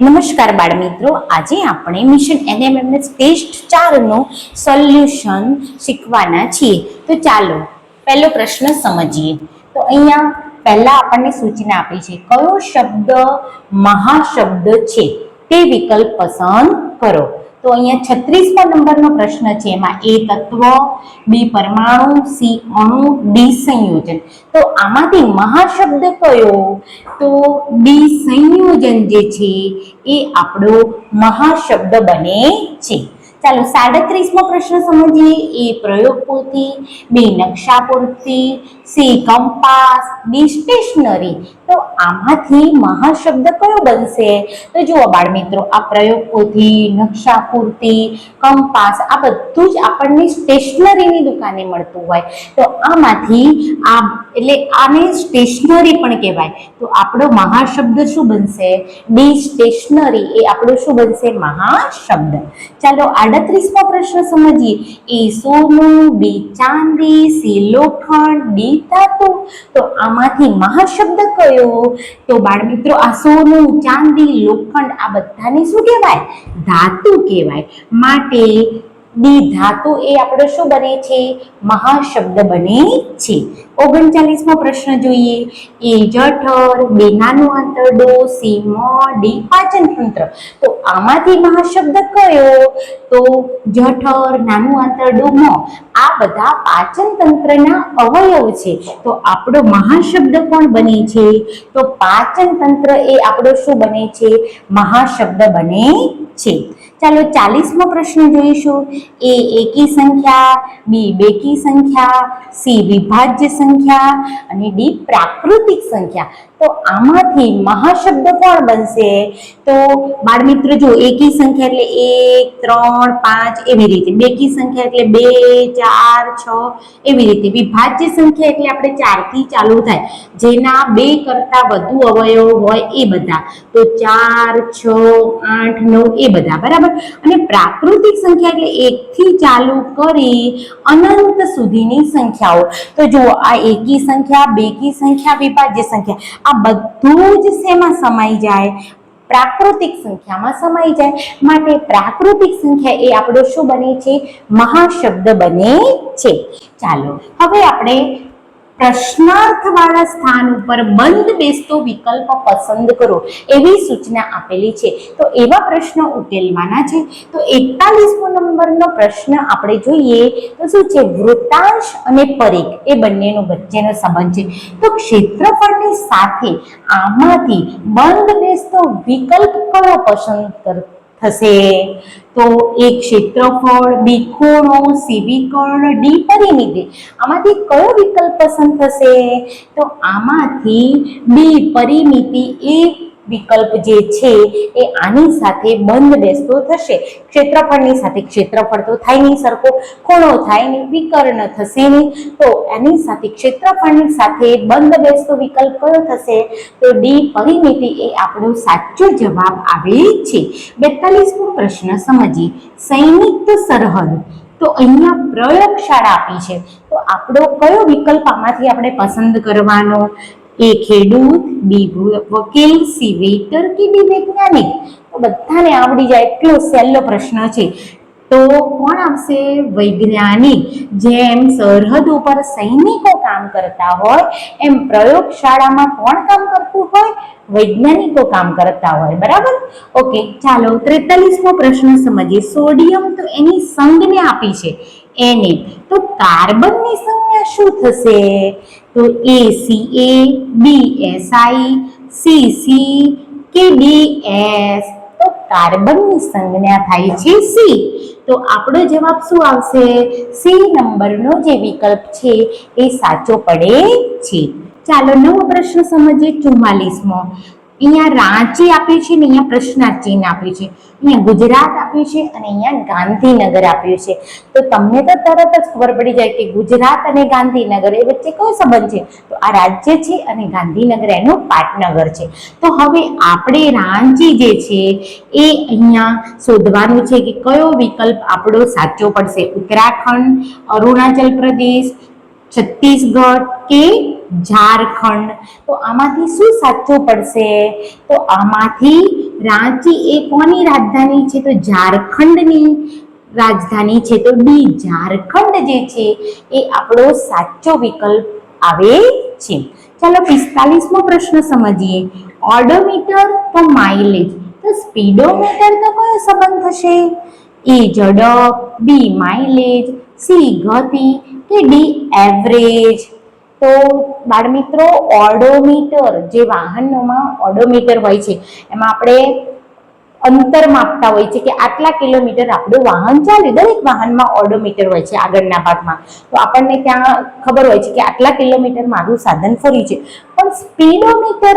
નમસ્કાર બાળ મિત્રો, આજે આપણે મિશન એનએમએમએસ ટેસ્ટ 4 નું સોલ્યુશન શીખવાના છીએ। તો ચાલો પહેલો પ્રશ્ન સમજીએ। તો અહીંયા પહેલા આપણને સૂચના આપી છે, કયો શબ્દ મહાશબ્દ છે તે વિકલ્પ પસંદ કરો। તો અહીંયા 36મા નંબરનો પ્રશ્ન છે, એમાં એ તત્વ, બી પરમાણુ, સી અણુ, ડી સંયોજન। તો આમાંથી મહાશબ્દ કયો? તો ડી સંયોજન જે છે એ આપણો મહાશબ્દ બને છે। ચાલો 37મો પ્રશ્ન સમજીએ। એ પ્રયોગ પોથી, બી નકશા પોથી, સી કંપાસ, ડી સ્ટેશનરી। તો આમાંથી મહાશબ્દ કયો બનશે? તો જુઓ બાળ મિત્રો, આ પ્રયોગ પોથી, નકશા પૂરતી, કંપાસ આ બધું જ આપણને સ્ટેશનરીની દુકાને મળતું હોય। તો આમાંથી આ એટલે આને સ્ટેશનરી પણ કહેવાય। તો આપણો મહાશબ્દ શું બનશે? ડી સ્ટેશનરી એ આપણો શું બનશે? મહાશબ્દ। ચાલો 38મો પ્રશ્ન સમજીએ। એ સોનું, બી ચાંદી, સી લોખંડ, ડી ધાતુ। તો આમાંથી મહાશબ્દ કયો? તો બાળ મિત્રો, આ સોનું, ચાંદી, લોખંડ આ બધાને શું કહેવાય? ધાતુ કહેવાય। માટે ડી ધાતુ એ આપણો શું બને છે? મહાશબ્દ બને છે। 39મો પ્રશ્ન જોઈએ। એ જઠર, બી નાનું આંતરડું, સી મોં, ડી પાચન તંત્ર। તો આમાંથી મહાશબ્દ કયો? તો જઠર, નાનું આંતરડું, મોં આ બધા પાચન તંત્રના અવયવ છે। તો આપણો મહાશબ્દ કોણ બને છે? તો પાચન તંત્ર એ આપણો શું બને છે? મહાશબ્દ બને છે। ચાલો 40મો પ્રશ્ન જોઈશું। એ એકી સંખ્યા, બી બેકી સંખ્યા, સી વિભાજ્ય સંખ્યા અને ડી પ્રાકૃતિક સંખ્યા। તો આમાંથી મહાશબ્દ કોણ બનશે? તો બાળ મિત્રો જો, એકી સંખ્યા એટલે 1, 3, 5 એવી રીતે, બેકી સંખ્યા એટલે 2, 4, 6 એવી રીતે, વિભાજ્ય સંખ્યા એટલે આપણે 4 થી ચાલુ થાય, જેના 2 કરતા વધુ અવયવ હોય એ બધા। તો 4, 6, 8, 9 એ બધા બરાબર। અને પ્રાકૃતિક સંખ્યા એટલે 1 થી ચાલુ કરી અનંત સુધીની સંખ્યાઓ। તો જુઓ, આ એકી સંખ્યા, બેકી સંખ્યા, વિભાજ્ય સંખ્યા આ બધું જ શેમાં સમાઈ જાય? પ્રાકૃતિક સંખ્યામાં સમાઈ જાય। માટે પ્રાકૃતિક સંખ્યા એ આપણો શું બને છે? મહાશબ્દ બને છે। ચાલો હવે આપણે પ્રશ્નાર્થ વાળા સ્થાન ઉપર બંધ બેસતો વિકલ્પ પસંદ કરો એવી સૂચના આપેલી છે। તો એવા પ્રશ્નો ઉકેલવાના છે। તો 41મો નંબરનો પ્રશ્ન આપણે જોઈએ તો શું છે? વૃત્તાંશ અને પરિઘ એ બંનેનો વચ્ચેનો સંબંધ છે। તો ક્ષેત્રફળની સાથે આમાંથી બંધ બેસતો વિકલ્પ કયો પસંદ થશે? તો એ ક્ષેત્રફળ, બી ખૂણો, સી વિકર્ણ, ડી પરિમિતિ। આમાંથી કયો વિકલ્પ પસંદ થશે? તો આમાંથી બી પરિમિતિ એ વિકલ્પ જે છે એ આની સાથે બંધ બેસતો થશે। ક્ષેત્રફળની સાથે ક્ષેત્રફળ તો થાય નહીં સરખો, ખૂણો થાય નહીં, વિકર્ણ થશે નહીં, તો એની સાથે ક્ષેત્રફળની સાથે બંધ બેસતો વિકલ્પ કયો થશે? તો ડી પરિમિતિ એ આપણો સાચો જવાબ આવે છે। 42મો પ્રશ્ન સમજીએ। સંયુક્ત સરહદ। તો અહીંયા પ્રયોગશાળા આપી છે। તો આપણો કયો વિકલ્પ આમાંથી આપણે પસંદ કરવાનો? એ ખેડૂત, બી વકીલ, સી વેઇટર કે ડી વૈજ્ઞાનિક। તો બધાને આવડી જાય એટલો સહેલો પ્રશ્ન છે। તો કોણ આવશે? વૈજ્ઞાનિક। જેમ સરહદ ઉપર સૈનિકો કામ કરતા હોય એમ પ્રયોગશાળામાં કોણ કામ કરતું હોય? વૈજ્ઞાનિકો કામ કરતા હોય, બરાબર। ઓકે, ચાલો 43મો પ્રશ્ન સમજીએ। સોડિયમ તો એની સંજ્ઞા આપી છે એને, તો કાર્બનની સંજ્ઞા શું થશે? તો એ Ca, બી Si, સી સી કે ડી એસ। તો કાર્બનની સંજ્ઞા થાય છે સી। તો આપણો જવાબ શું આવશે? સી નંબરનો જે વિકલ્પ છે એ સાચો પડે છે। ચાલો 9મો પ્રશ્ન સમજીએ। 44મો। અહીંયા રાંચી આપ્યું છે ને અહીંયા પ્રશ્નાર્થ ચિહ્ન આપ્યું છે, અહીંયા ગુજરાત આપ્યું છે અને અહીંયા ગાંધીનગર આપ્યું છે। તો તમને તો તરત જ ખબર પડી જાય કે ગુજરાત અને ગાંધીનગર એ વચ્ચે કયો સંબંધ છે? તો આ રાજ્ય છે અને ગાંધીનગર એનું પાટનગર છે। તો હવે આપણે રાંચી જે છે એ અહીંયા શોધવાનું છે કે કયો વિકલ્પ આપણો સાચો પડશે? ઉત્તરાખંડ, અરુણાચલ પ્રદેશ, છત્તીસગઢ કે ઝારખંડ। તો આમાંથી શું સાચું પડશે? તો આમાંથી રાંચી એ કોની રાજધાની છે? તો ઝારખંડની રાજધાની છે. તો ડી ઝારખંડ જે છે એ આપણો સાચો વિકલ્પ આવે છે. ચાલો 45મો પ્રશ્ન સમજીએ. ઓડોમીટર તો માઇલેજ, તો સ્પીડોમીટર તો કયો સંબંધ થશે? એ ઝડપ, બી માઇલેજ, સી ગતિ કે ડી એવરેજ? તો બાળમિત્રો, ઓડોમીટર જે વાહનોમાં ઓડોમીટર હોય છે એમાં આપણે અંતર માપતા હોય છે કે આટલા કિલોમીટર આપણું વાહન ચાલે. દરેક વાહનમાં ઓડોમીટર હોય છે આગળના ભાગમાં, તો આપણને ત્યાં ખબર હોય છે કે આટલા કિલોમીટર મારું સાધન ફર્યું છે. પણ સ્પીડોમીટર,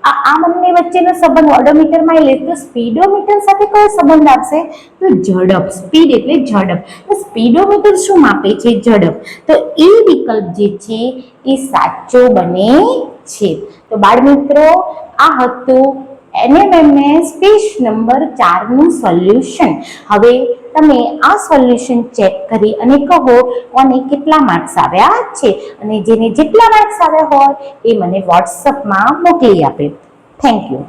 આ બંને વચ્ચેનો સંબંધ ઓડોમીટર માઇલેજ, તો સ્પીડોમીટર સાથે કયો સંબંધ આવશે? તો ઝડપ. સ્પીડ એટલે ઝડપ. તો સ્પીડોમીટર શું માપે છે? ઝડપ. તો એ વિકલ્પ જે છે એ સાચો બને છે. તો બાળમિત્રો, આ હતું NMMS ટેસ્ટ નંબર 4 નું સોલ્યુશન. હવે તમે આ સોલ્યુશન ચેક કરી અને કહો કોને કેટલા માર્ક્સ આવ્યા છે, અને જેને જેટલા માર્ક્સ આવ્યા હોય એ મને વોટ્સઅપમાં મોકલી આપે. Thank you.